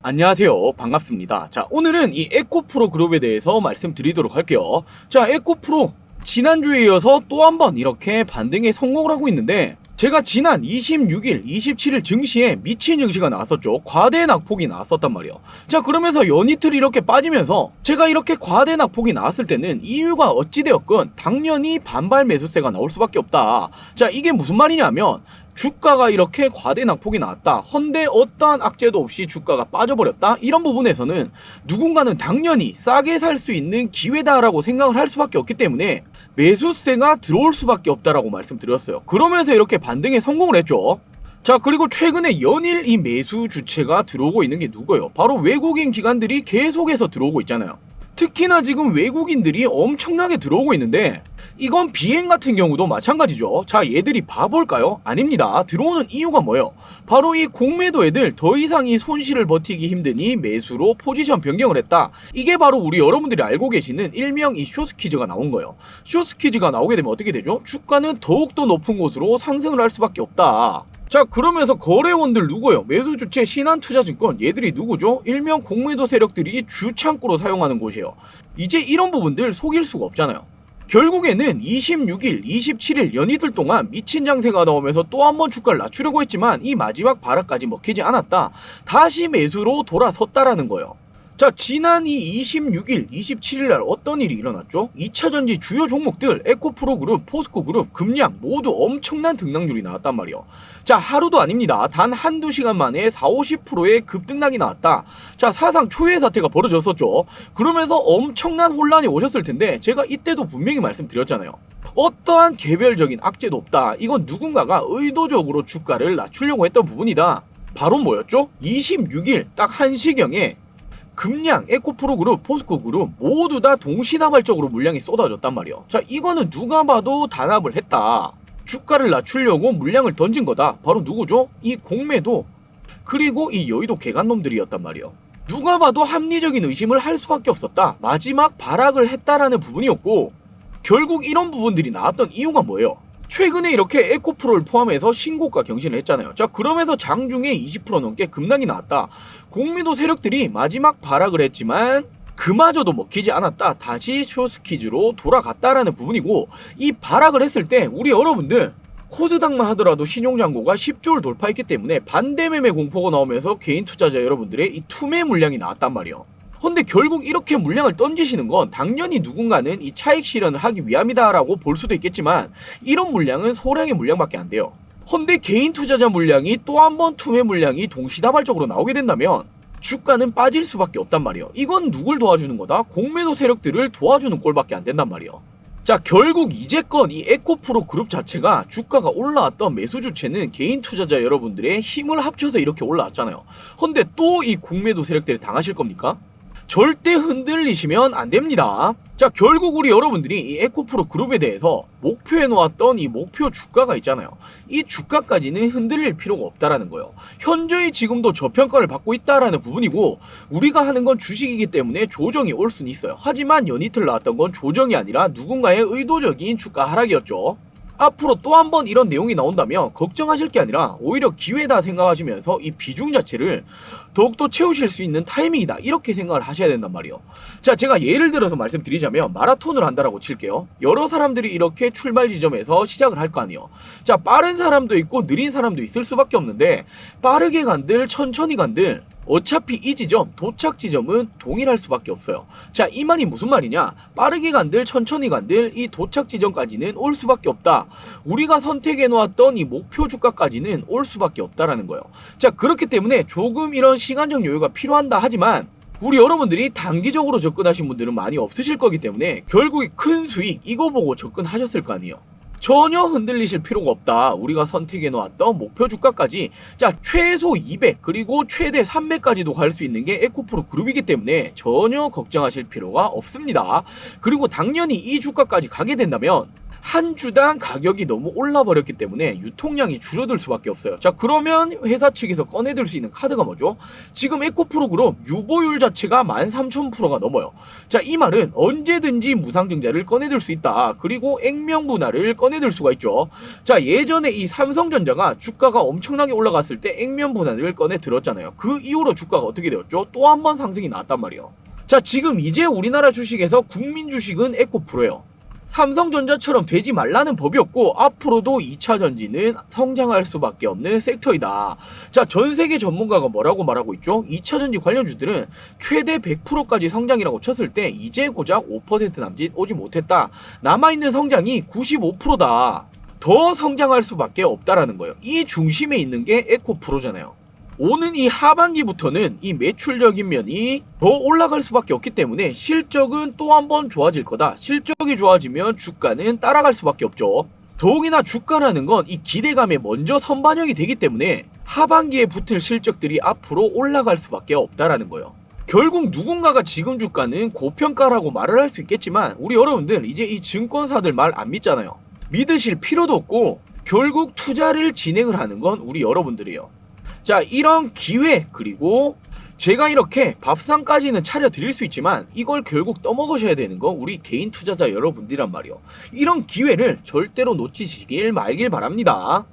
안녕하세요. 반갑습니다. 자, 오늘은 이 에코프로 그룹에 대해서 말씀드리도록 할게요. 자, 에코프로 지난주에 이어서 또 한 번 이렇게 반등에 성공을 하고 있는데, 제가 지난 26일, 27일 증시에 미친 증시가 나왔었죠. 과대 낙폭이 나왔었단 말이에요. 자, 그러면서 연이틀 이렇게 빠지면서 제가 이렇게 과대 낙폭이 나왔을 때는 이유가 어찌되었건 당연히 반발 매수세가 나올 수밖에 없다. 자, 이게 무슨 말이냐면 주가가 이렇게 과대 낙폭이 나왔다. 헌데 어떠한 악재도 없이 주가가 빠져버렸다. 이런 부분에서는 누군가는 당연히 싸게 살 수 있는 기회다라고 생각을 할 수밖에 없기 때문에 매수세가 들어올 수밖에 없다라고 말씀드렸어요. 그러면서 이렇게 반등에 성공을 했죠. 자, 그리고 최근에 연일 이 매수 주체가 들어오고 있는 게 누구예요? 바로 외국인 기관들이 계속해서 들어오고 있잖아요. 특히나 지금 외국인들이 엄청나게 들어오고 있는데, 이건 비행 같은 경우도 마찬가지죠. 자, 얘들이 바볼까요? 아닙니다. 들어오는 이유가 뭐예요? 바로 이 공매도 애들 더 이상 이 손실을 버티기 힘드니 매수로 포지션 변경을 했다. 이게 바로 우리 여러분들이 알고 계시는 일명 이 숏스퀴즈가 나온 거예요. 숏스퀴즈가 나오게 되면 어떻게 되죠? 주가는 더욱더 높은 곳으로 상승을 할 수밖에 없다. 자, 그러면서 거래원들 누구예요? 매수 주체 신한투자증권, 얘들이 누구죠? 일명 공매도 세력들이 주창구로 사용하는 곳이에요. 이제 이런 부분들 속일 수가 없잖아요. 결국에는 26일, 27일 연이틀 동안 미친 장세가 나오면서 또 한 번 주가를 낮추려고 했지만 이 마지막 발악까지 먹히지 않았다. 다시 매수로 돌아섰다라는 거예요. 자, 지난 이 26일, 27일 날 어떤 일이 일어났죠? 2차전지 주요 종목들, 에코프로그룹, 포스코그룹, 금량 모두 엄청난 등락률이 나왔단 말이에요. 자, 하루도 아닙니다. 단 한두 시간 만에 40~50%의 급등락이 나왔다. 자, 사상 초유의 사태가 벌어졌었죠. 그러면서 엄청난 혼란이 오셨을 텐데, 제가 이때도 분명히 말씀드렸잖아요. 어떠한 개별적인 악재도 없다. 이건 누군가가 의도적으로 주가를 낮추려고 했던 부분이다. 바로 뭐였죠? 26일 딱 1시경에 금량, 에코프로그룹, 포스코그룹 모두 다 동시다발적으로 물량이 쏟아졌단 말이에요. 자, 이거는 누가 봐도 단합을 했다. 주가를 낮추려고 물량을 던진 거다. 바로 누구죠? 이 공매도 그리고 이 여의도 개간놈들이었단 말이에요. 누가 봐도 합리적인 의심을 할 수밖에 없었다. 마지막 발악을 했다라는 부분이었고, 결국 이런 부분들이 나왔던 이유가 뭐예요? 최근에 이렇게 에코프로를 포함해서 신고가 경신을 했잖아요. 자, 그러면서 장중에 20% 넘게 급락이 나왔다. 공매도 세력들이 마지막 발악을 했지만 그마저도 먹히지 않았다. 다시 숏스퀴즈로 돌아갔다라는 부분이고, 이 발악을 했을 때 우리 여러분들 코스닥만 하더라도 신용잔고가 10조를 돌파했기 때문에 반대매매 공포가 나오면서 개인 투자자 여러분들의 이 투매 물량이 나왔단 말이에요. 근데 결국 이렇게 물량을 던지시는 건 당연히 누군가는 이 차익 실현을 하기 위함이다라고 볼 수도 있겠지만, 이런 물량은 소량의 물량밖에 안 돼요. 근데 개인 투자자 물량이 또 한 번 투매 물량이 동시다발적으로 나오게 된다면 주가는 빠질 수밖에 없단 말이에요. 이건 누굴 도와주는 거다? 공매도 세력들을 도와주는 꼴밖에 안 된단 말이에요. 자, 결국 이제껏 이 에코프로 그룹 자체가 주가가 올라왔던 매수 주체는 개인 투자자 여러분들의 힘을 합쳐서 이렇게 올라왔잖아요. 근데 또 이 공매도 세력들이 당하실 겁니까? 절대 흔들리시면 안 됩니다. 자, 결국 우리 여러분들이 이 에코프로 그룹에 대해서 목표해 놓았던 이 목표 주가가 있잖아요. 이 주가까지는 흔들릴 필요가 없다라는 거예요. 현저히 지금도 저평가를 받고 있다라는 부분이고, 우리가 하는 건 주식이기 때문에 조정이 올 수는 있어요. 하지만 연이틀 나왔던 건 조정이 아니라 누군가의 의도적인 주가 하락이었죠. 앞으로 또 한 번 이런 내용이 나온다면 걱정하실 게 아니라 오히려 기회다 생각하시면서 이 비중 자체를 더욱더 채우실 수 있는 타이밍이다, 이렇게 생각을 하셔야 된단 말이에요. 자, 제가 예를 들어서 말씀드리자면 마라톤을 한다라고 칠게요. 여러 사람들이 이렇게 출발 지점에서 시작을 할 거 아니에요. 자, 빠른 사람도 있고 느린 사람도 있을 수밖에 없는데, 빠르게 간들 천천히 간들 어차피 이 지점, 도착 지점은 동일할 수밖에 없어요. 자, 이 말이 무슨 말이냐? 빠르게 간들 천천히 간들 이 도착 지점까지는 올 수밖에 없다. 우리가 선택해 놓았던 이 목표 주가까지는 올 수밖에 없다라는 거예요. 자, 그렇기 때문에 조금 이런 시간적 여유가 필요한다 하지만, 우리 여러분들이 단기적으로 접근하신 분들은 많이 없으실 거기 때문에 결국에 큰 수익 이거 보고 접근하셨을 거 아니에요. 전혀 흔들리실 필요가 없다. 우리가 선택해 놓았던 목표 주가까지, 자, 최소 200 그리고 최대 300까지도 갈 수 있는 게 에코프로 그룹이기 때문에 전혀 걱정하실 필요가 없습니다. 그리고 당연히 이 주가까지 가게 된다면 한 주당 가격이 너무 올라버렸기 때문에 유통량이 줄어들 수밖에 없어요. 자, 그러면 회사 측에서 꺼내들 수 있는 카드가 뭐죠? 지금 에코프로 그룹 유보율 자체가 13,000%가 넘어요. 자, 이 말은 언제든지 무상증자를 꺼내들 수 있다. 그리고 액면분할을 꺼내 꺼내들 수가 있죠. 자, 예전에 이 삼성전자가 주가가 엄청나게 올라갔을 때 액면 분할을 꺼내 들었잖아요. 그 이후로 주가가 어떻게 되었죠? 또 한 번 상승이 나왔단 말이에요. 자, 지금 이제 우리나라 주식에서 국민 주식은 에코프로예요. 삼성전자처럼 되지 말라는 법이었고 앞으로도 2차 전지는 성장할 수밖에 없는 섹터이다. 자, 전 세계 전문가가 뭐라고 말하고 있죠? 2차 전지 관련주들은 최대 100%까지 성장이라고 쳤을 때 이제 고작 5% 남짓 오지 못했다. 남아있는 성장이 95%다. 더 성장할 수밖에 없다라는 거예요. 이 중심에 있는 게 에코프로잖아요. 오는 이 하반기부터는 이 매출적인 면이 더 올라갈 수밖에 없기 때문에 실적은 또 한 번 좋아질 거다. 실적이 좋아지면 주가는 따라갈 수밖에 없죠. 더욱이나 주가라는 건 이 기대감에 먼저 선반영이 되기 때문에 하반기에 붙을 실적들이 앞으로 올라갈 수밖에 없다라는 거예요. 결국 누군가가 지금 주가는 고평가라고 말을 할 수 있겠지만 우리 여러분들 이제 이 증권사들 말 안 믿잖아요. 믿으실 필요도 없고 결국 투자를 진행을 하는 건 우리 여러분들이에요. 자, 이런 기회, 그리고 제가 이렇게 밥상까지는 차려드릴 수 있지만 이걸 결국 떠먹으셔야 되는 건 우리 개인 투자자 여러분들이란 말이에요. 이런 기회를 절대로 놓치시길 말길 바랍니다.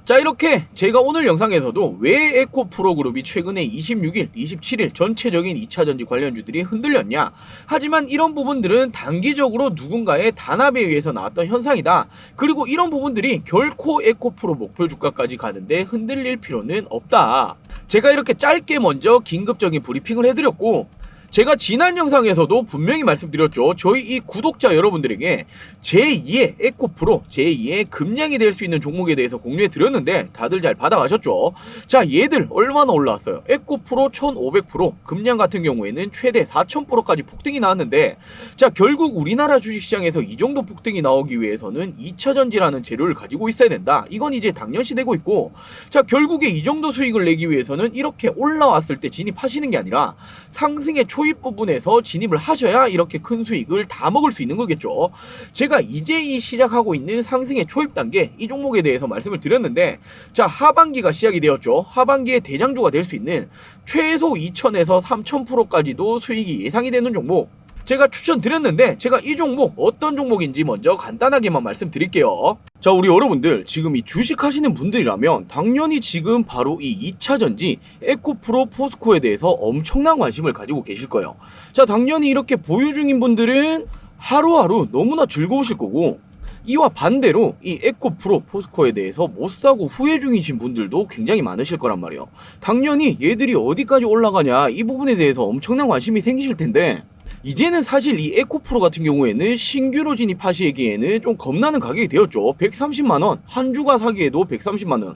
자, 이렇게 제가 오늘 영상에서도 왜 에코프로그룹이 최근에 26일, 27일 전체적인 2차전지 관련주들이 흔들렸냐, 하지만 이런 부분들은 단기적으로 누군가의 단합에 의해서 나왔던 현상이다. 그리고 이런 부분들이 결코 에코프로 목표 주가까지 가는데 흔들릴 필요는 없다. 제가 이렇게 짧게 먼저 긴급적인 브리핑을 해드렸고, 제가 지난 영상에서도 분명히 말씀드렸죠. 저희 이 구독자 여러분들에게 제2의 에코프로, 제2의 금량이 될 수 있는 종목에 대해서 공유해 드렸는데 다들 잘 받아가셨죠. 자, 얘들 얼마나 올라왔어요? 에코프로 1500%, 금량 같은 경우에는 최대 4000%까지 폭등이 나왔는데, 자, 결국 우리나라 주식시장에서 이 정도 폭등이 나오기 위해서는 2차전지라는 재료를 가지고 있어야 된다. 이건 이제 당연시 되고 있고, 자, 결국에 이 정도 수익을 내기 위해서는 이렇게 올라왔을 때 진입하시는 게 아니라 상승의 초입 부분에서 진입을 하셔야 이렇게 큰 수익을 다 먹을 수 있는 거겠죠. 제가 이제 이 시작하고 있는 상승의 초입 단계, 이 종목에 대해서 말씀을 드렸는데, 자, 하반기가 시작이 되었죠. 하반기에 대장주가 될 수 있는 최소 2000에서 3000%까지도 수익이 예상이 되는 종목 제가 추천드렸는데, 제가 이 종목 어떤 종목인지 먼저 간단하게만 말씀드릴게요. 자, 우리 여러분들 지금 이 주식 하시는 분들이라면 당연히 지금 바로 이 2차전지 에코프로 포스코에 대해서 엄청난 관심을 가지고 계실 거예요. 자, 당연히 이렇게 보유 중인 분들은 하루하루 너무나 즐거우실 거고, 이와 반대로 이 에코프로 포스코에 대해서 못 사고 후회 중이신 분들도 굉장히 많으실 거란 말이에요. 당연히 얘들이 어디까지 올라가냐, 이 부분에 대해서 엄청난 관심이 생기실 텐데, 이제는 사실 이 에코프로 같은 경우에는 신규로 진입하시기에는 좀 겁나는 가격이 되었죠. 130만원, 한 주가 사기에도 130만원,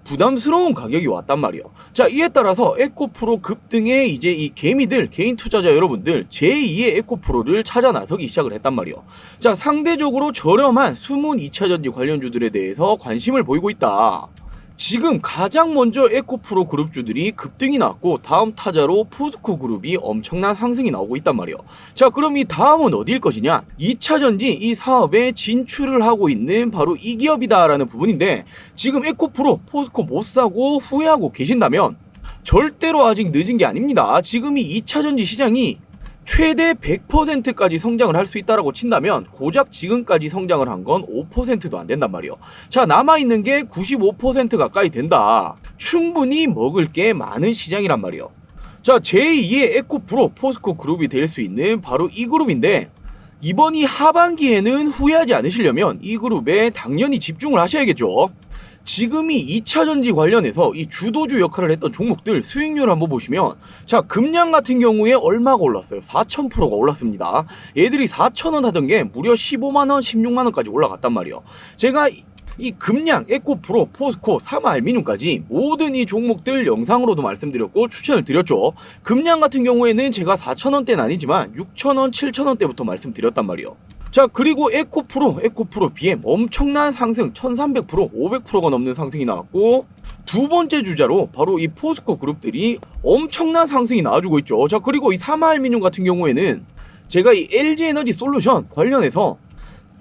부담스러운 가격이 왔단 말이에요. 자, 이에 따라서 에코프로 급등에 이제 이 개미들, 개인 투자자 여러분들 제2의 에코프로를 찾아 나서기 시작을 했단 말이에요. 자, 상대적으로 저렴한 숨은 2차전지 관련주들에 대해서 관심을 보이고 있다. 지금 가장 먼저 에코프로 그룹주들이 급등이 났고, 다음 타자로 포스코 그룹이 엄청난 상승이 나오고 있단 말이에요. 자, 그럼 이 다음은 어디일 것이냐? 2차전지 이 사업에 진출을 하고 있는 바로 이 기업이다라는 부분인데, 지금 에코프로, 포스코 못 사고 후회하고 계신다면 절대로 아직 늦은 게 아닙니다. 지금 이 2차전지 시장이 최대 100%까지 성장을 할 수 있다라고 친다면 고작 지금까지 성장을 한 건 5%도 안 된단 말이에요. 자, 남아있는 게 95% 가까이 된다. 충분히 먹을 게 많은 시장이란 말이에요. 자, 제2의 에코프로 포스코 그룹이 될 수 있는 바로 이 그룹인데, 이번 이 하반기에는 후회하지 않으시려면 이 그룹에 당연히 집중을 하셔야겠죠. 지금이 2차전지 관련해서 이 주도주 역할을 했던 종목들 수익률 한번 보시면, 자, 금량 같은 경우에 얼마가 올랐어요? 4000%가 올랐습니다. 얘들이 4000원 하던 게 무려 15만원, 16만원까지 올라갔단 말이에요. 제가 이 금량, 에코프로, 포스코, 삼화알미늄까지 모든 이 종목들 영상으로도 말씀드렸고 추천을 드렸죠. 금량 같은 경우에는 제가 4000원대는 아니지만 6000원, 7000원대부터 말씀드렸단 말이에요. 자, 그리고 에코프로 BM 엄청난 상승, 1300%, 500%가 넘는 상승이 나왔고, 두 번째 주자로 바로 이 포스코 그룹들이 엄청난 상승이 나와주고 있죠. 자, 그리고 이 삼화알미늄 같은 경우에는 제가 이 LG에너지 솔루션 관련해서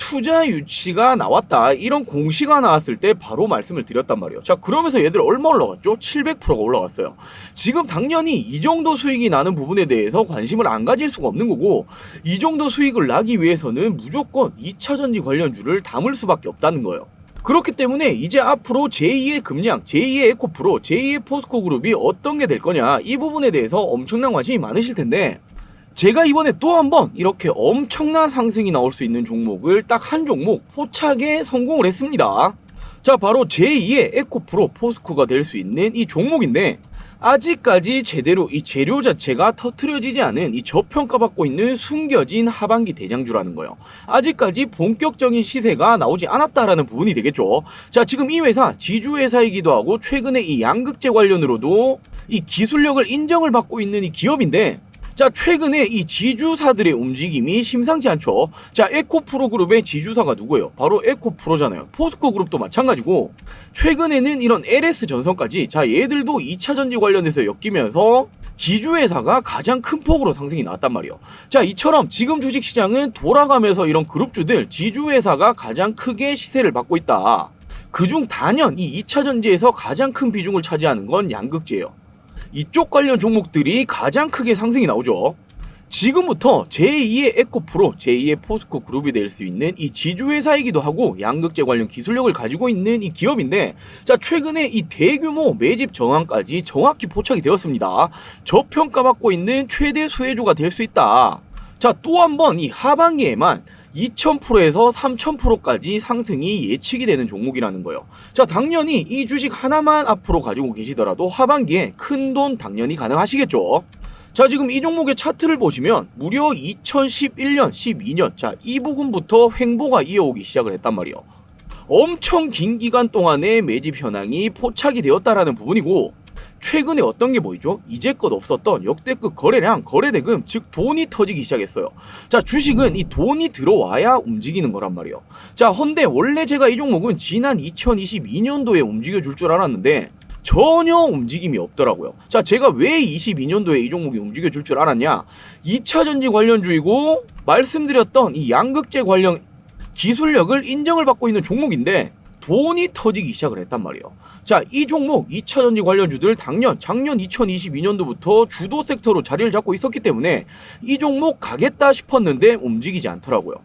투자 유치가 나왔다, 이런 공시가 나왔을 때 바로 말씀을 드렸단 말이에요. 자, 그러면서 얘들 얼마 올라갔죠? 700%가 올라갔어요. 지금 당연히 이 정도 수익이 나는 부분에 대해서 관심을 안 가질 수가 없는 거고, 이 정도 수익을 나기 위해서는 무조건 2차전지 관련주를 담을 수밖에 없다는 거예요. 그렇기 때문에 이제 앞으로 제2의 금량, 제2의 에코프로, 제2의 포스코그룹이 어떤 게 될 거냐, 이 부분에 대해서 엄청난 관심이 많으실 텐데, 제가 이번에 또 한번 이렇게 엄청난 상승이 나올 수 있는 종목을 딱 한 종목 포착에 성공을 했습니다. 자, 바로 제2의 에코프로 포스코가 될 수 있는 이 종목인데, 아직까지 제대로 이 재료 자체가 터트려지지 않은 이 저평가받고 있는 숨겨진 하반기 대장주라는 거예요. 아직까지 본격적인 시세가 나오지 않았다라는 부분이 되겠죠. 자, 지금 이 회사 지주회사이기도 하고 최근에 이 양극재 관련으로도 이 기술력을 인정을 받고 있는 이 기업인데, 자, 최근에 이 지주사들의 움직임이 심상치 않죠. 자, 에코프로 그룹의 지주사가 누구예요? 바로 에코프로잖아요. 포스코 그룹도 마찬가지고, 최근에는 이런 LS 전선까지, 자, 얘들도 2차전지 관련해서 엮이면서 지주회사가 가장 큰 폭으로 상승이 나왔단 말이에요. 자, 이처럼 지금 주식시장은 돌아가면서 이런 그룹주들, 지주회사가 가장 크게 시세를 받고 있다. 그중 단연 이 2차전지에서 가장 큰 비중을 차지하는 건 양극재예요. 이쪽 관련 종목들이 가장 크게 상승이 나오죠. 지금부터 제2의 에코프로, 제2의 포스코 그룹이 될 수 있는 이 지주회사이기도 하고 양극재 관련 기술력을 가지고 있는 이 기업인데, 자, 최근에 이 대규모 매집 정황까지 정확히 포착이 되었습니다. 저평가받고 있는 최대 수혜주가 될 수 있다. 자, 또 한 번 이 하반기에만 2000%에서 3000%까지 상승이 예측이 되는 종목이라는 거예요. 자, 당연히 이 주식 하나만 앞으로 가지고 계시더라도 하반기에 큰 돈 당연히 가능하시겠죠. 자, 지금 이 종목의 차트를 보시면 무려 2011년, 12년, 자, 이 부분부터 횡보가 이어오기 시작을 했단 말이에요. 엄청 긴 기간 동안의 매집 현황이 포착이 되었다라는 부분이고, 최근에 어떤 게 보이죠? 이제껏 없었던 역대급 거래량, 거래대금, 즉 돈이 터지기 시작했어요. 자, 주식은 이 돈이 들어와야 움직이는 거란 말이에요. 자, 헌데 원래 제가 이 종목은 지난 2022년도에 움직여줄 줄 알았는데 전혀 움직임이 없더라고요. 자, 제가 왜 22년도에 이 종목이 움직여줄 줄 알았냐? 2차전지 관련주이고 말씀드렸던 이 양극재 관련 기술력을 인정을 받고 있는 종목인데 돈이 터지기 시작을 했단 말이에요. 자, 이 종목 2차전지 관련주들 작년 2022년도부터 주도 섹터로 자리를 잡고 있었기 때문에 이 종목 가겠다 싶었는데 움직이지 않더라고요.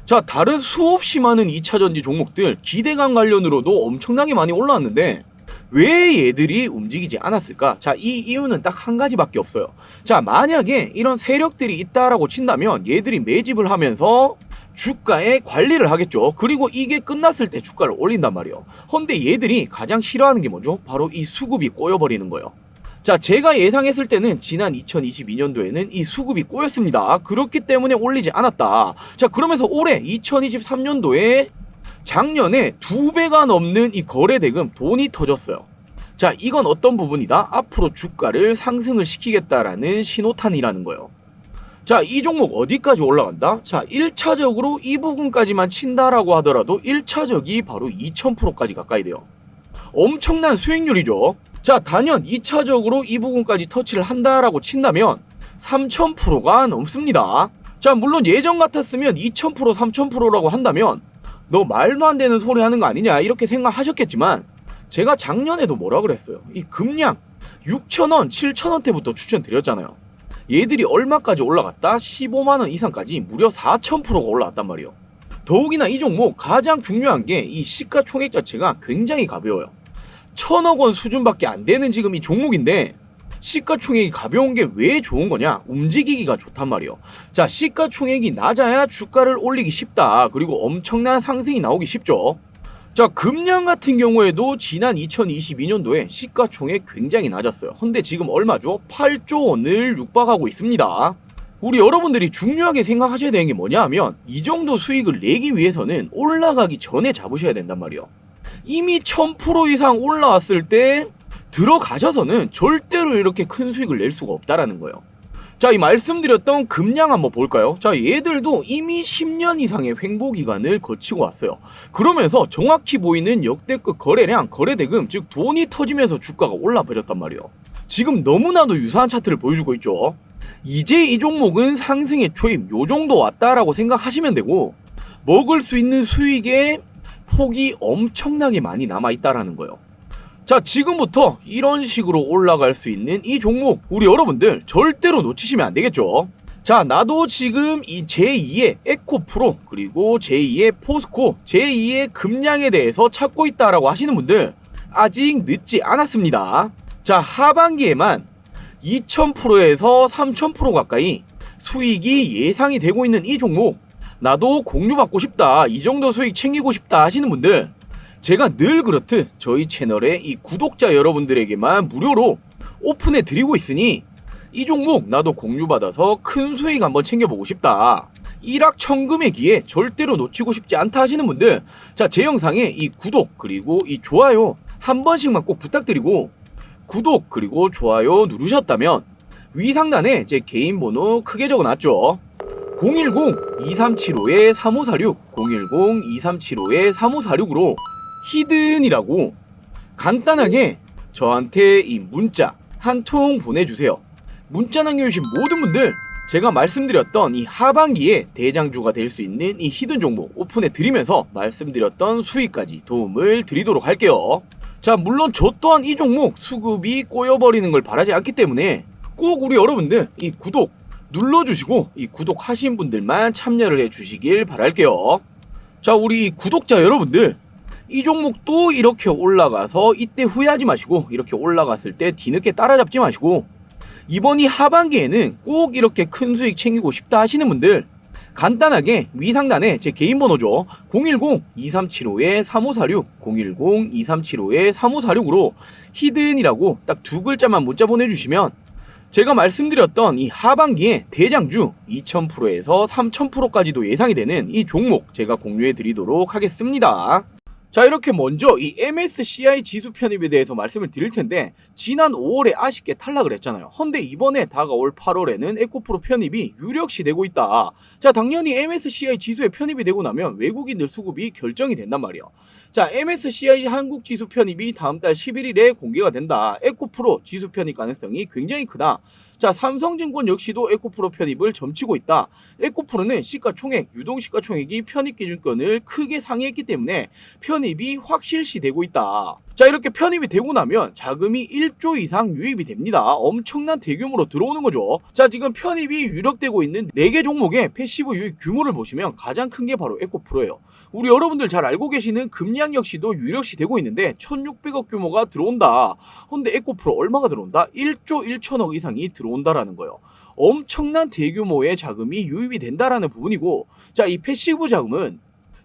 자, 다른 수없이 많은 2차전지 종목들 기대감 관련으로도 엄청나게 많이 올라왔는데 왜 얘들이 움직이지 않았을까? 자, 이 이유는 딱 한 가지밖에 없어요. 자, 만약에 이런 세력들이 있다라고 친다면 얘들이 매집을 하면서 주가의 관리를 하겠죠. 그리고 이게 끝났을 때 주가를 올린단 말이에요. 헌데 얘들이 가장 싫어하는 게 뭐죠? 바로 이 수급이 꼬여버리는 거예요. 자, 제가 예상했을 때는 지난 2022년도에는 이 수급이 꼬였습니다. 그렇기 때문에 올리지 않았다. 자, 그러면서 올해 2023년도에 작년에 2배가 넘는 이 거래대금 돈이 터졌어요. 자, 이건 어떤 부분이다? 앞으로 주가를 상승을 시키겠다라는 신호탄이라는 거예요. 자, 이 종목 어디까지 올라간다? 자, 1차적으로 이 부분까지만 친다라고 하더라도 1차적이 바로 2000%까지 가까이 돼요. 엄청난 수익률이죠. 자, 단연 2차적으로 이 부분까지 터치를 한다라고 친다면 3000%가 넘습니다. 자, 물론 예전 같았으면 2000%, 3000%라고 한다면 너 말도 안 되는 소리 하는 거 아니냐 이렇게 생각하셨겠지만, 제가 작년에도 뭐라 그랬어요? 이 금량 6,000원, 7,000원대부터 추천드렸잖아요. 얘들이 얼마까지 올라갔다? 15만원 이상까지 무려 4,000%가 올라왔단 말이에요. 더욱이나 이 종목 가장 중요한 게 이 시가총액 자체가 굉장히 가벼워요. 1,000억원 수준밖에 안 되는 지금 이 종목인데 시가총액이 가벼운 게 왜 좋은 거냐? 움직이기가 좋단 말이에요. 자, 시가총액이 낮아야 주가를 올리기 쉽다. 그리고 엄청난 상승이 나오기 쉽죠. 자, 금량 같은 경우에도 지난 2022년도에 시가총액 굉장히 낮았어요. 근데 지금 얼마죠? 8조 원을 육박하고 있습니다. 우리 여러분들이 중요하게 생각하셔야 되는 게 뭐냐 하면 이 정도 수익을 내기 위해서는 올라가기 전에 잡으셔야 된단 말이에요. 이미 1000% 이상 올라왔을 때 들어가셔서는 절대로 이렇게 큰 수익을 낼 수가 없다라는 거예요. 자, 이 말씀드렸던 금량 한번 볼까요? 자, 얘들도 이미 10년 이상의 횡보 기간을 거치고 왔어요. 그러면서 정확히 보이는 역대급 거래량, 거래대금, 즉 돈이 터지면서 주가가 올라버렸단 말이에요. 지금 너무나도 유사한 차트를 보여주고 있죠. 이제 이 종목은 상승의 초임 요 정도 왔다라고 생각하시면 되고, 먹을 수 있는 수익의 폭이 엄청나게 많이 남아있다라는 거예요. 자, 지금부터 이런 식으로 올라갈 수 있는 이 종목 우리 여러분들 절대로 놓치시면 안 되겠죠. 자, 나도 지금 이 제2의 에코프로 그리고 제2의 포스코 제2의 금량에 대해서 찾고 있다라고 하시는 분들 아직 늦지 않았습니다. 자, 하반기에만 2000%에서 3000% 가까이 수익이 예상이 되고 있는 이 종목 나도 공유받고 싶다, 이 정도 수익 챙기고 싶다 하시는 분들 제가 늘 그렇듯 저희 채널에 이 구독자 여러분들에게만 무료로 오픈해 드리고 있으니 이 종목 나도 공유받아서 큰 수익 한번 챙겨보고 싶다, 일확천금의 기회 절대로 놓치고 싶지 않다 하시는 분들 자, 제 영상에 이 구독 그리고 이 좋아요 한 번씩만 꼭 부탁드리고 구독 그리고 좋아요 누르셨다면 위 상단에 제 개인 번호 크게 적어놨죠. 010-2375-3546 010-2375-3546으로 히든이라고 간단하게 저한테 이 문자 한 통 보내주세요. 문자 남겨주신 모든 분들 제가 말씀드렸던 이 하반기에 대장주가 될 수 있는 이 히든 종목 오픈해 드리면서 말씀드렸던 수익까지 도움을 드리도록 할게요. 자, 물론 저 또한 이 종목 수급이 꼬여버리는 걸 바라지 않기 때문에 꼭 우리 여러분들 이 구독 눌러주시고 이 구독하신 분들만 참여를 해주시길 바랄게요. 자, 우리 구독자 여러분들 이 종목도 이렇게 올라가서 이때 후회하지 마시고 이렇게 올라갔을 때 뒤늦게 따라잡지 마시고 이번 이 하반기에는 꼭 이렇게 큰 수익 챙기고 싶다 하시는 분들 간단하게 위 상단에 제 개인 번호죠. 010-2375-3546 010-2375-3546으로 히든이라고 딱 두 글자만 문자 보내주시면 제가 말씀드렸던 이 하반기에 대장주 2000%에서 3000%까지도 예상이 되는 이 종목 제가 공유해 드리도록 하겠습니다. 자, 이렇게 먼저 이 MSCI 지수 편입에 대해서 말씀을 드릴 텐데 지난 5월에 아쉽게 탈락을 했잖아요. 헌데 이번에 다가올 8월에는 에코프로 편입이 유력시 되고 있다. 자, 당연히 MSCI 지수에 편입이 되고 나면 외국인들 수급이 결정이 된단 말이에요. 자, MSCI 한국 지수 편입이 다음 달 11일에 공개가 된다. 에코프로 지수 편입 가능성이 굉장히 크다. 자, 삼성증권 역시도 에코프로 편입을 점치고 있다. 에코프로는 시가총액, 유동시가총액이 편입 기준권을 크게 상회했기 때문에 편입이 확실시 되고 있다. 자, 이렇게 편입이 되고 나면 자금이 1조 이상 유입이 됩니다. 엄청난 대규모로 들어오는 거죠. 자, 지금 편입이 유력되고 있는 4개 종목의 패시브 유입 규모를 보시면 가장 큰 게 바로 에코프로예요. 우리 여러분들 잘 알고 계시는 금량 역시도 유력시 되고 있는데 1600억 규모가 들어온다. 근데 에코프로 얼마가 들어온다? 1조 1천억 이상이 들어온다라는 거예요. 엄청난 대규모의 자금이 유입이 된다라는 부분이고, 자, 이 패시브 자금은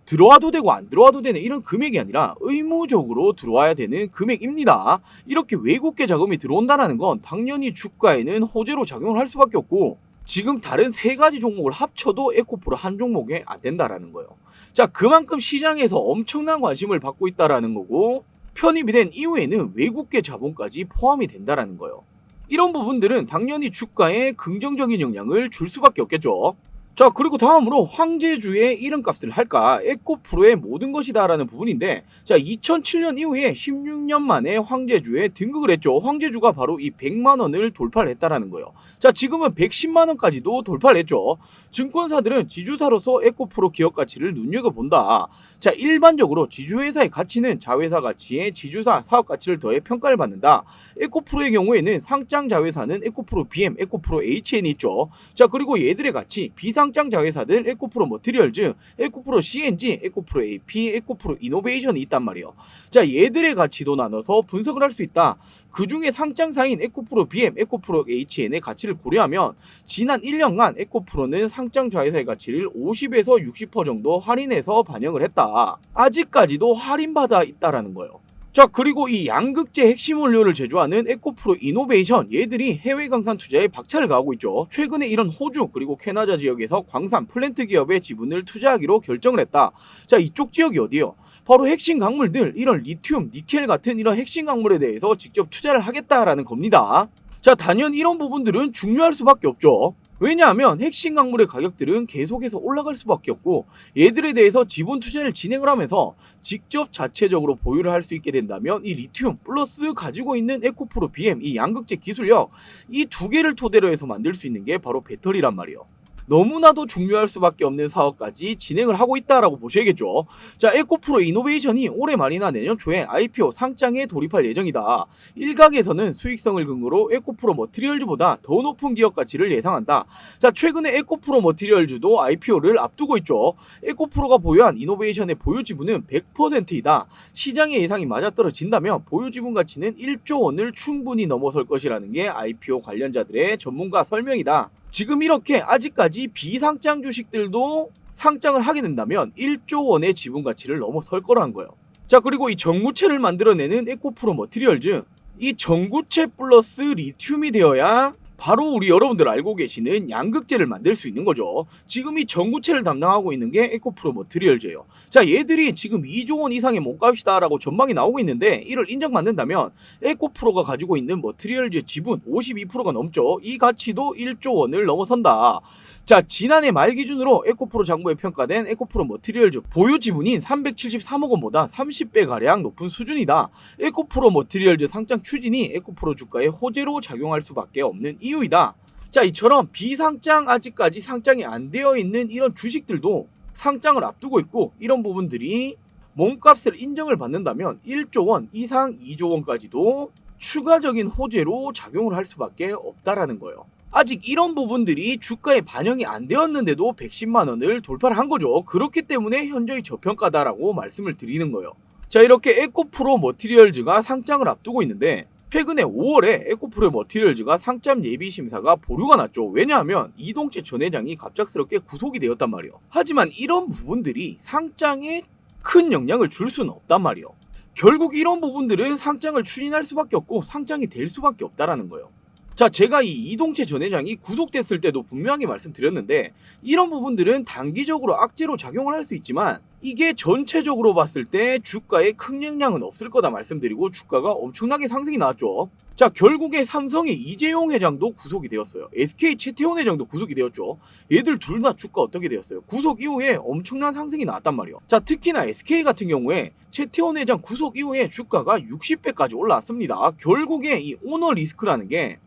들어와도 되고 안 들어와도 되는 이런 금액이 아니라 의무적으로 들어와야 되는 금액입니다. 이렇게 외국계 자금이 들어온다는 건 당연히 주가에는 호재로 작용을 할 수밖에 없고 지금 다른 3가지 종목을 합쳐도 에코프로 한 종목에 안 된다라는 거예요. 자, 그만큼 시장에서 엄청난 관심을 받고 있다라는 거고 편입이 된 이후에는 외국계 자본까지 포함이 된다라는 거예요. 이런 부분들은 당연히 주가에 긍정적인 영향을 줄 수밖에 없겠죠. 자, 그리고 다음으로 황제주의 이름값을 할까? 에코프로의 모든 것이다 라는 부분인데, 자, 2007년 이후에 16년 만에 황제주에 등극을 했죠. 황제주가 바로 이 100만원을 돌파를 했다라는 거예요. 자, 지금은 110만원까지도 돌파를 했죠. 증권사들은 지주사로서 에코프로 기업 가치를 눈여겨본다. 자, 일반적으로 지주회사의 가치는 자회사 가치에 지주사 사업 가치를 더해 평가를 받는다. 에코프로의 경우에는 상장 자회사는 에코프로 BM, 에코프로 HN이 있죠. 자, 그리고 얘들의 가치, 비상장 자회사들 에코프로 머티리얼즈, 에코프로 CNG, 에코프로 AP, 에코프로 이노베이션이 있단 말이에요. 자, 얘들의 가치도 나눠서 분석을 할 수 있다. 그 중에 상장사인 에코프로 BM, 에코프로 HN의 가치를 고려하면 지난 1년간 에코프로는 상장 자회사의 가치를 50에서 60% 정도 할인해서 반영을 했다. 아직까지도 할인받아 있다라는 거예요. 자, 그리고 이 양극재 핵심 원료를 제조하는 에코프로 이노베이션, 얘들이 해외 강산 투자에 박차를 가하고 있죠. 최근에 이런 호주 그리고 캐나다 지역에서 광산 플랜트 기업의 지분을 투자하기로 결정을 했다. 자, 이쪽 지역이 어디요? 바로 핵심 광물들, 이런 리튬, 니켈 같은 이런 핵심 광물에 대해서 직접 투자를 하겠다라는 겁니다. 자, 단연 이런 부분들은 중요할 수밖에 없죠. 왜냐하면 핵심 광물의 가격들은 계속해서 올라갈 수밖에 없고 얘들에 대해서 지분 투자를 진행을 하면서 직접 자체적으로 보유를 할 수 있게 된다면 이 리튬 플러스 가지고 있는 에코프로 BM, 이 양극재 기술력, 이 두 개를 토대로 해서 만들 수 있는 게 바로 배터리란 말이에요. 너무나도 중요할 수밖에 없는 사업까지 진행을 하고 있다라고 보셔야겠죠. 자, 에코프로 이노베이션이 올해 말이나 내년 초에 IPO 상장에 돌입할 예정이다. 일각에서는 수익성을 근거로 에코프로 머티리얼즈보다 더 높은 기업 가치를 예상한다. 자, 최근에 에코프로 머티리얼즈도 IPO를 앞두고 있죠. 에코프로가 보유한 이노베이션의 보유 지분은 100%이다. 시장의 예상이 맞아떨어진다면 보유 지분 가치는 1조 원을 충분히 넘어설 것이라는 게 IPO 관련자들의 전문가 설명이다. 지금 이렇게 아직까지 비상장 주식들도 상장을 하게 된다면 1조 원의 지분 가치를 넘어설 거라는 거예요. 자, 그리고 이 전구체를 만들어내는 에코프로 머티리얼즈, 이 전구체 플러스 리튬이 되어야 바로 우리 여러분들 알고 계시는 양극재를 만들 수 있는 거죠. 지금 이 전구체를 담당하고 있는 게 에코프로 머티리얼즈예요. 자, 얘들이 지금 2조 원 이상의 몸값이다 라고 전망이 나오고 있는데, 이를 인정받는다면 에코프로가 가지고 있는 머티리얼즈 지분 52%가 넘죠. 이 가치도 1조 원을 넘어선다. 자, 지난해 말 기준으로 에코프로 장부에 평가된 에코프로 머티리얼즈 보유 지분인 373억 원보다 30배가량 높은 수준이다. 에코프로 머티리얼즈 상장 추진이 에코프로 주가에 호재로 작용할 수밖에 없는 이유이다. 자, 이처럼 비상장, 아직까지 상장이 안 되어 있는 이런 주식들도 상장을 앞두고 있고, 이런 부분들이 몸값을 인정을 받는다면 1조 원 이상 2조 원까지도 추가적인 호재로 작용을 할 수밖에 없다라는 거예요. 아직 이런 부분들이 주가에 반영이 안 되었는데도 110만 원을 돌파를 한 거죠. 그렇기 때문에 현저히 저평가다라고 말씀을 드리는 거예요. 자, 이렇게 에코프로 머티리얼즈가 상장을 앞두고 있는데, 최근에 5월에 에코프로 머티리얼즈가 상장 예비 심사가 보류가 났죠. 왜냐하면 이동재 전 회장이 갑작스럽게 구속이 되었단 말이에요. 하지만 이런 부분들이 상장에 큰 영향을 줄 수는 없단 말이에요. 결국 이런 부분들은 상장을 추진할 수밖에 없고 상장이 될 수밖에 없다라는 거예요. 자, 제가 이 이동재 전 회장이 구속됐을 때도 분명히 말씀드렸는데, 이런 부분들은 단기적으로 악재로 작용을 할 수 있지만 이게 전체적으로 봤을 때 주가에 큰 영향은 없을 거다 말씀드리고, 주가가 엄청나게 상승이 나왔죠. 자, 결국에 삼성의 이재용 회장도 구속이 되었어요. SK 최태원 회장도 구속이 되었죠. 얘들 둘 다 주가 어떻게 되었어요? 구속 이후에 엄청난 상승이 나왔단 말이에요. 자, 특히나 SK 같은 경우에 최태원 회장 구속 이후에 주가가 60배까지 올라왔습니다. 결국에 이 오너 리스크라는 게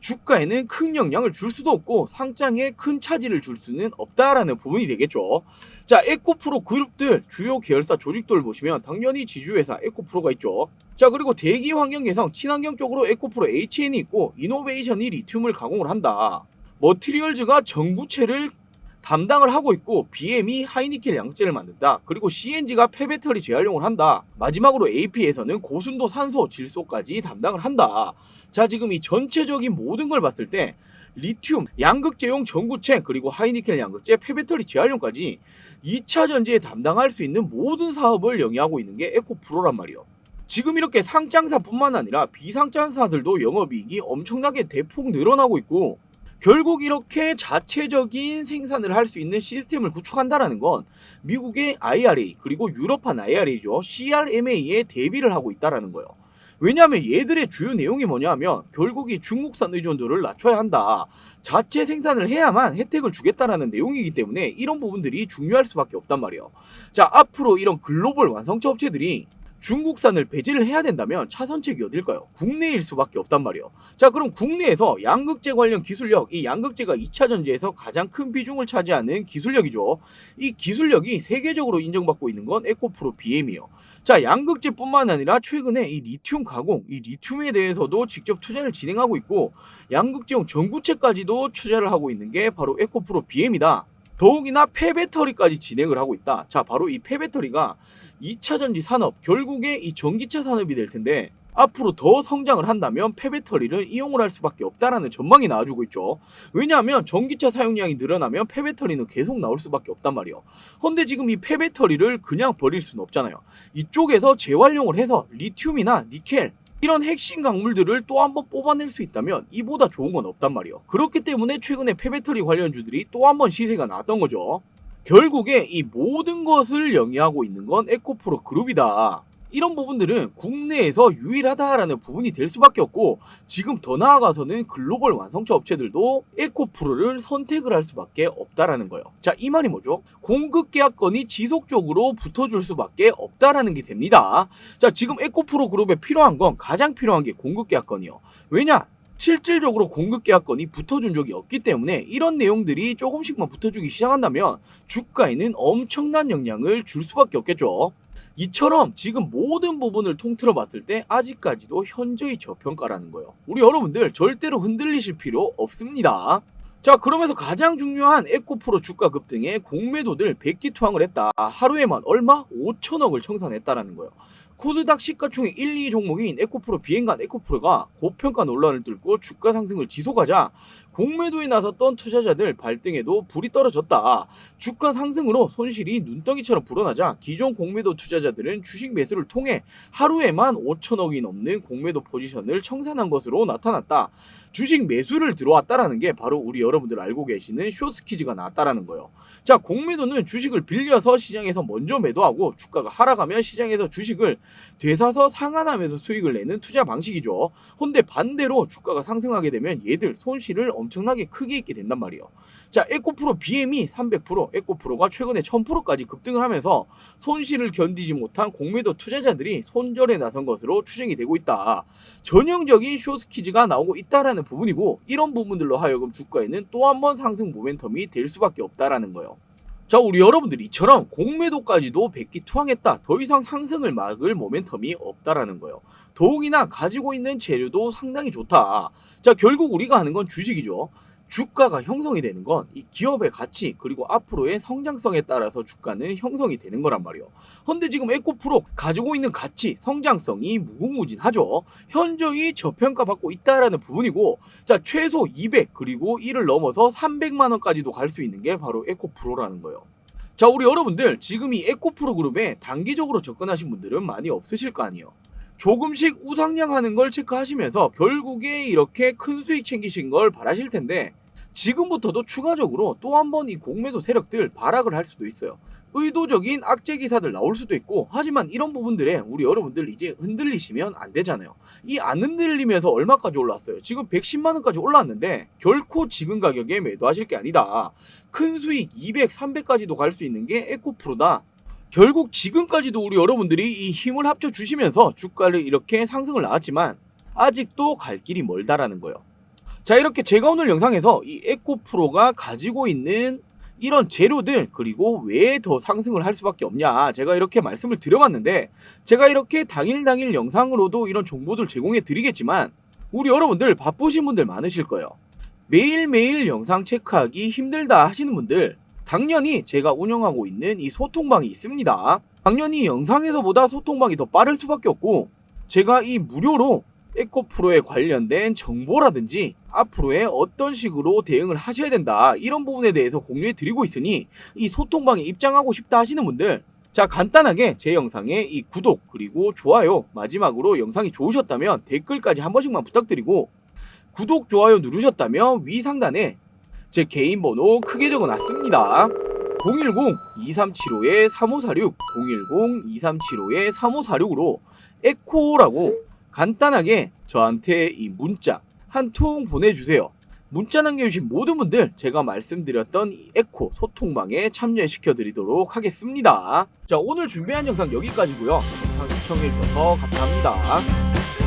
주가에는 큰 영향을 줄 수도 없고 상장에 큰 차질을 줄 수는 없다라는 부분이 되겠죠. 자, 에코프로 그룹들 주요 계열사 조직도를 보시면 당연히 지주회사 에코프로가 있죠. 자, 그리고 대기 환경 개선 친환경 쪽으로 에코프로 HN이 있고, 이노베이션이 리튬을 가공을 한다. 머티리얼즈가 전구체를 담당을 하고 있고, BM이 하이니켈 양극재를 만든다. 그리고 CNG가 폐배터리 재활용을 한다. 마지막으로 AP에서는 고순도 산소, 질소까지 담당을 한다. 자, 지금 이 전체적인 모든 걸 봤을 때 리튬, 양극재용 전구체, 그리고 하이니켈 양극재, 폐배터리 재활용까지 2차 전지에 담당할 수 있는 모든 사업을 영위하고 있는 게 에코프로란 말이에요. 지금 이렇게 상장사뿐만 아니라 비상장사들도 영업이익이 엄청나게 대폭 늘어나고 있고, 결국 이렇게 자체적인 생산을 할 수 있는 시스템을 구축한다라는 건 미국의 IRA 그리고 유럽판 IRA죠. CRMA에 대비를 하고 있다라는 거예요. 왜냐하면 얘들의 주요 내용이 뭐냐면 결국 이 중국산 의존도를 낮춰야 한다. 자체 생산을 해야만 혜택을 주겠다라는 내용이기 때문에 이런 부분들이 중요할 수밖에 없단 말이에요. 자, 앞으로 이런 글로벌 완성차 업체들이 중국산을 배제를 해야 된다면 차선책이 어딜까요? 국내일 수밖에 없단 말이에요. 자, 그럼 국내에서 양극재 관련 기술력, 이 양극재가 2차 전지에서 가장 큰 비중을 차지하는 기술력이죠. 이 기술력이 세계적으로 인정받고 있는 건 에코프로 BM이에요. 자, 양극재뿐만 아니라 최근에 이 리튬 가공, 이 리튬에 대해서도 직접 투자를 진행하고 있고, 양극재용 전구체까지도 투자를 하고 있는 게 바로 에코프로 BM이다. 더욱이나 폐배터리까지 진행을 하고 있다. 자, 바로 이 폐배터리가 2차 전지 산업, 결국에 이 전기차 산업이 될 텐데, 앞으로 더 성장을 한다면 폐배터리를 이용을 할 수밖에 없다라는 전망이 나와주고 있죠. 왜냐하면 전기차 사용량이 늘어나면 폐배터리는 계속 나올 수밖에 없단 말이에요. 근데 지금 이 폐배터리를 그냥 버릴 수는 없잖아요. 이쪽에서 재활용을 해서 리튬이나 니켈, 이런 핵심 강물들을 또 한번 뽑아낼 수 있다면 이보다 좋은 건 없단 말이에요. 그렇기 때문에 최근에 폐배터리 관련주들이 또 한번 시세가 나왔던 거죠. 결국에 이 모든 것을 영위하고 있는 건 에코프로 그룹이다. 이런 부분들은 국내에서 유일하다라는 부분이 될 수밖에 없고, 지금 더 나아가서는 글로벌 완성차 업체들도 에코프로를 선택을 할 수밖에 없다라는 거예요. 자, 이 말이 뭐죠? 공급 계약건이 지속적으로 붙어줄 수밖에 없다라는 게 됩니다. 자, 지금 에코프로 그룹에 필요한 건, 가장 필요한 게 공급 계약건이요. 왜냐? 실질적으로 공급 계약건이 붙어준 적이 없기 때문에 이런 내용들이 조금씩만 붙어주기 시작한다면 주가에는 엄청난 영향을 줄 수밖에 없겠죠. 이처럼 지금 모든 부분을 통틀어 봤을 때 아직까지도 현저히 저평가라는 거예요. 우리 여러분들 절대로 흔들리실 필요 없습니다. 자, 그러면서 가장 중요한 에코프로 주가 급등에 공매도들 백기투항을 했다. 하루에만 얼마? 5천억을 청산했다라는 거예요. 코스닥 시가총액 1, 2 종목인 에코프로 비행간 에코프로가 고평가 논란을 뚫고 주가 상승을 지속하자 공매도에 나섰던 투자자들 발등에도 불이 떨어졌다. 주가 상승으로 손실이 눈덩이처럼 불어나자 기존 공매도 투자자들은 주식 매수를 통해 하루에만 5천억이 넘는 공매도 포지션을 청산한 것으로 나타났다. 주식 매수를 들어왔다라는 게 바로 우리 여러분들 알고 계시는 숏스퀴즈가 나왔다라는 거예요. 자, 공매도는 주식을 빌려서 시장에서 먼저 매도하고 주가가 하락하면 시장에서 주식을 되사서 상환하면서 수익을 내는 투자 방식이죠. 근데 반대로 주가가 상승하게 되면 얘들 손실을 엄청나게 크게 입게 된단 말이에요. 자, 에코프로 BM이 300%, 에코프로가 최근에 1000%까지 급등을 하면서 손실을 견디지 못한 공매도 투자자들이 손절에 나선 것으로 추정이 되고 있다. 전형적인 숏스퀴즈가 나오고 있다라는 부분이고, 이런 부분들로 하여금 주가에는 또 한 번 상승 모멘텀이 될 수밖에 없다라는 거예요. 자, 우리 여러분들 이처럼 공매도까지도 백기투항했다. 더 이상 상승을 막을 모멘텀이 없다라는 거예요. 더욱이나 가지고 있는 재료도 상당히 좋다. 자, 결국 우리가 하는 건 주식이죠. 주가가 형성이 되는 건 이 기업의 가치 그리고 앞으로의 성장성에 따라서 주가는 형성이 되는 거란 말이에요. 근데 지금 에코프로 가지고 있는 가치, 성장성이 무궁무진하죠. 현저히 저평가받고 있다라는 부분이고, 자, 최소 200 그리고 이를 넘어서 300만 원까지도 갈 수 있는 게 바로 에코프로라는 거예요. 자, 우리 여러분들 지금 이 에코프로 그룹에 단기적으로 접근하신 분들은 많이 없으실 거 아니에요. 조금씩 우상향하는 걸 체크하시면서 결국에 이렇게 큰 수익 챙기신 걸 바라실 텐데, 지금부터도 추가적으로 또 한 번 이 공매도 세력들 발악을 할 수도 있어요. 의도적인 악재 기사들 나올 수도 있고, 하지만 이런 부분들에 우리 여러분들 이제 흔들리시면 안 되잖아요. 이 안 흔들리면서 얼마까지 올랐어요? 지금 110만 원까지 올랐는데 결코 지금 가격에 매도하실 게 아니다. 큰 수익 200, 300까지도 갈 수 있는 게 에코프로다. 결국 지금까지도 우리 여러분들이 이 힘을 합쳐 주시면서 주가를 이렇게 상승을 나왔지만 아직도 갈 길이 멀다라는 거예요. 자, 이렇게 제가 오늘 영상에서 이 에코프로가 가지고 있는 이런 재료들, 그리고 왜 더 상승을 할 수밖에 없냐, 제가 이렇게 말씀을 드려봤는데, 제가 이렇게 당일 영상으로도 이런 정보들 제공해 드리겠지만 우리 여러분들 바쁘신 분들 많으실 거예요. 매일매일 영상 체크하기 힘들다 하시는 분들, 당연히 제가 운영하고 있는 이 소통방이 있습니다. 당연히 영상에서보다 소통방이 더 빠를 수밖에 없고, 제가 이 무료로 에코프로에 관련된 정보라든지 앞으로의 어떤 식으로 대응을 하셔야 된다, 이런 부분에 대해서 공유해 드리고 있으니 이 소통방에 입장하고 싶다 하시는 분들, 자, 간단하게 제 영상에 이 구독 그리고 좋아요, 마지막으로 영상이 좋으셨다면 댓글까지 한 번씩만 부탁드리고, 구독, 좋아요 누르셨다면 위 상단에 제 개인 번호 크게 적어놨습니다. 010-2375-3546, 010-2375-3546으로 에코라고 간단하게 저한테 이 문자 한 통 보내주세요. 문자 남겨주신 모든 분들 제가 말씀드렸던 이 에코 소통방에 참여시켜 드리도록 하겠습니다. 자, 오늘 준비한 영상 여기까지고요. 영상 시청해주셔서 감사합니다.